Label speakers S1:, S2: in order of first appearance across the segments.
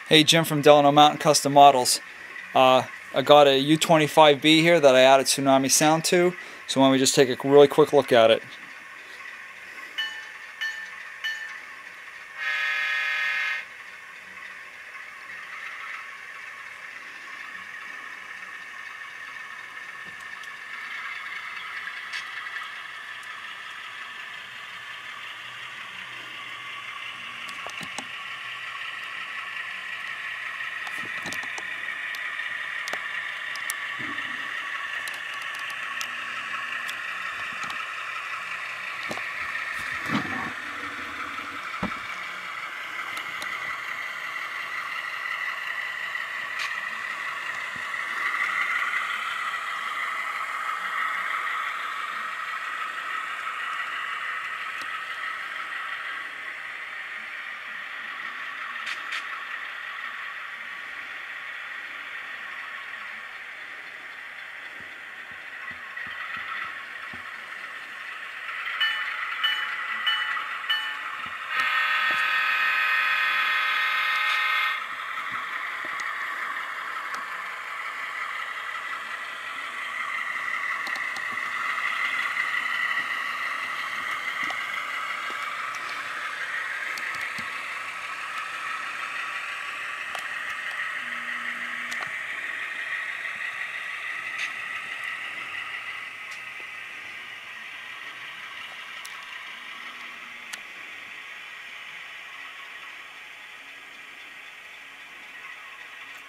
S1: Hey, Jim from Delano Mountain Custom Models. I got a U25B here that I added Tsunami sound to, so why don't we just take a really quick look at it.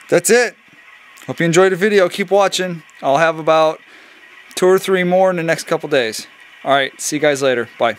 S1: That's it. Hope you enjoyed the video. Keep watching. I'll have about 2 or 3 more in the next couple days. Alright, see you guys later. Bye.